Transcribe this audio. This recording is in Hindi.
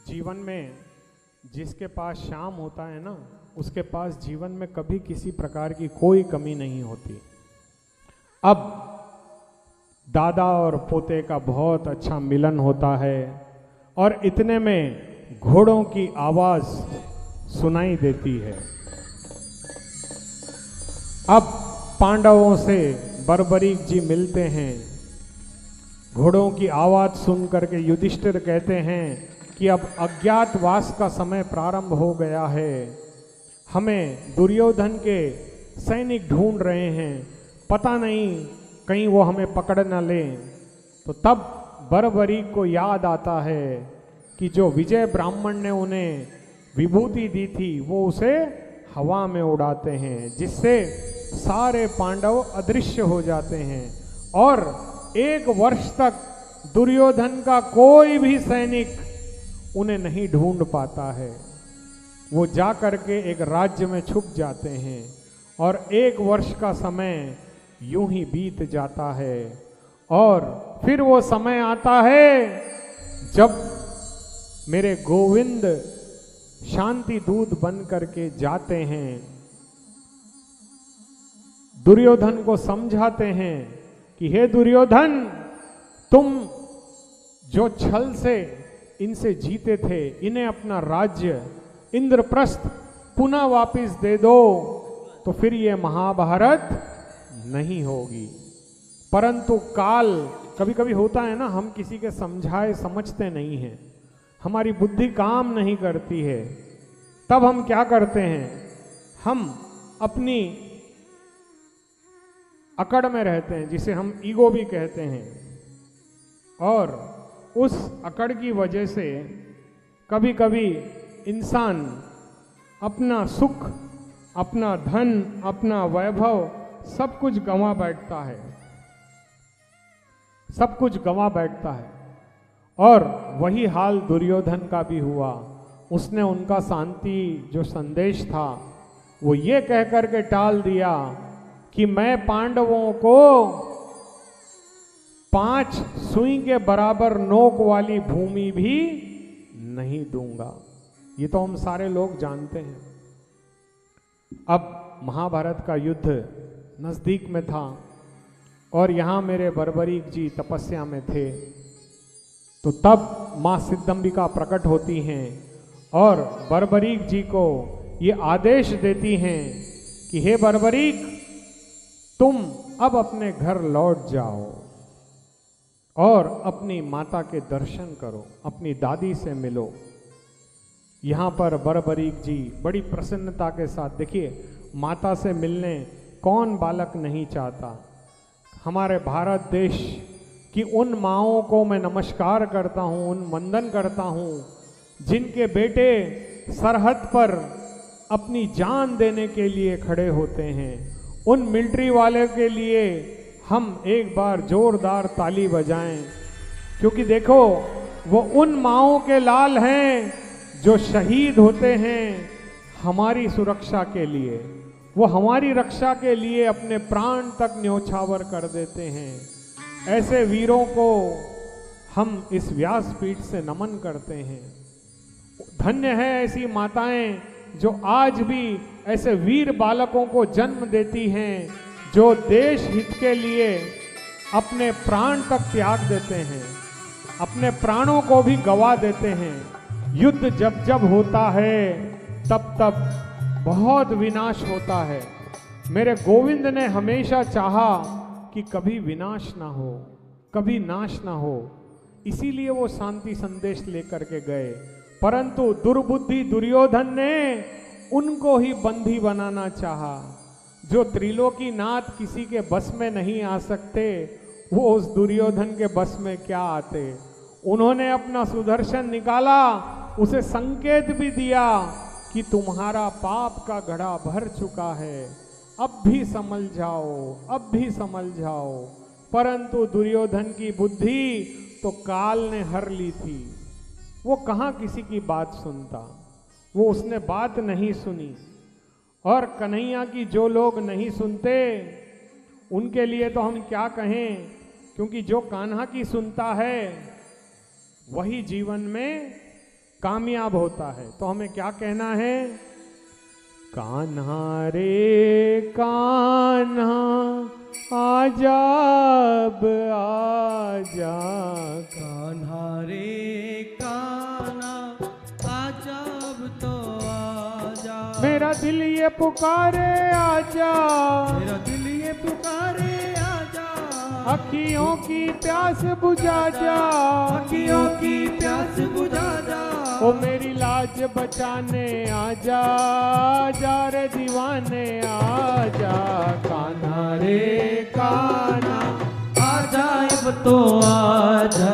जीवन में जिसके पास शाम होता है ना, उसके पास जीवन में कभी किसी प्रकार की कोई कमी नहीं होती। अब दादा और पोते का बहुत अच्छा मिलन होता है और इतने में घोड़ों की आवाज सुनाई देती है। अब पांडवों से बर्बरीक जी मिलते हैं। घोड़ों की आवाज सुन करके युधिष्ठिर कहते हैं कि अब अज्ञातवास का समय प्रारंभ हो गया है, हमें दुर्योधन के सैनिक ढूंढ रहे हैं, पता नहीं कहीं वो हमें पकड़ न लें। तो तब बर्बरीक को याद आता है कि जो विजय ब्राह्मण ने उन्हें विभूति दी थी वो उसे हवा में उड़ाते हैं, जिससे सारे पांडव अदृश्य हो जाते हैं और 1 वर्ष तक दुर्योधन का कोई भी सैनिक उन्हें नहीं ढूंढ पाता है। वो जा करके एक राज्य में छुप जाते हैं और 1 वर्ष का समय यूं ही बीत जाता है। और फिर वो समय आता है जब मेरे गोविंद शांति दूत बन करके जाते हैं, दुर्योधन को समझाते हैं कि हे दुर्योधन, तुम जो छल से इनसे जीते थे, इन्हें अपना राज्य इंद्रप्रस्थ पुनः वापस दे दो, तो फिर ये महाभारत नहीं होगी। परंतु काल कभी कभी होता है ना, हम किसी के समझाए समझते नहीं हैं, हमारी बुद्धि काम नहीं करती है। तब हम क्या करते हैं, हम अपनी अकड़ में रहते हैं, जिसे हम ईगो भी कहते हैं, और उस अकड़ की वजह से कभी कभी इंसान अपना सुख, अपना धन, अपना वैभव सब कुछ गंवा बैठता है, सब कुछ गंवा बैठता है। और वही हाल दुर्योधन का भी हुआ। उसने उनका शांति जो संदेश था वो ये कह करके टाल दिया कि मैं पांडवों को 5 सुई के बराबर नोक वाली भूमि भी नहीं दूंगा। ये तो हम सारे लोग जानते हैं। अब महाभारत का युद्ध नजदीक में था और यहां मेरे बर्बरीक जी तपस्या में थे। तो तब मां सिद्धंबिका प्रकट होती हैं और बर्बरीक जी को ये आदेश देती हैं कि हे बर्बरीक, तुम अब अपने घर लौट जाओ और अपनी माता के दर्शन करो, अपनी दादी से मिलो। यहाँ पर बर्बरीक जी बड़ी प्रसन्नता के साथ, देखिए माता से मिलने कौन बालक नहीं चाहता। हमारे भारत देश की उन माँओं को मैं नमस्कार करता हूँ, उन वंदन करता हूँ जिनके बेटे सरहद पर अपनी जान देने के लिए खड़े होते हैं। उन मिलिट्री वाले के लिए हम एक बार जोरदार ताली बजाएं, क्योंकि देखो वो उन माँओं के लाल हैं जो शहीद होते हैं हमारी सुरक्षा के लिए। वो हमारी रक्षा के लिए अपने प्राण तक न्योछावर कर देते हैं। ऐसे वीरों को हम इस व्यासपीठ से नमन करते हैं। धन्य है ऐसी माताएं जो आज भी ऐसे वीर बालकों को जन्म देती हैं, जो देश हित के लिए अपने प्राण तक त्याग देते हैं, अपने प्राणों को भी गवा देते हैं। युद्ध जब जब होता है तब तब बहुत विनाश होता है। मेरे गोविंद ने हमेशा चाहा कि कभी विनाश ना हो, कभी नाश ना हो, इसीलिए वो शांति संदेश लेकर के गए। परंतु दुर्बुद्धि दुर्योधन ने उनको ही बंदी बनाना चाहा। जो त्रिलोकीनाथ किसी के बस में नहीं आ सकते, वो उस दुर्योधन के बस में क्या आते। उन्होंने अपना सुदर्शन निकाला, उसे संकेत भी दिया कि तुम्हारा पाप का घड़ा भर चुका है, अब भी संभल जाओ, अब भी संभल जाओ। परंतु दुर्योधन की बुद्धि तो काल ने हर ली थी। वो कहाँ किसी की बात सुनता, वो उसने बात नहीं सुनी। और कन्हैया की जो लोग नहीं सुनते उनके लिए तो हम क्या कहें, क्योंकि जो कान्हा की सुनता है वही जीवन में कामयाब होता है। तो हमें क्या कहना है? कान्हा रे कान्हा आजा अब आजा, कान्हा रे कान्हा आजा अब तो आजा, मेरा दिल ये पुकारे आजा, मेरा दिल ये पुकारे आजा, अखियों की प्यास बुझा जा, अखियों की प्यास बुझा जा, ओ मेरी लाज बचाने आजा, आजा रे दीवाने आजा, कान्हा रे कान्हा आजा अब तो आजा।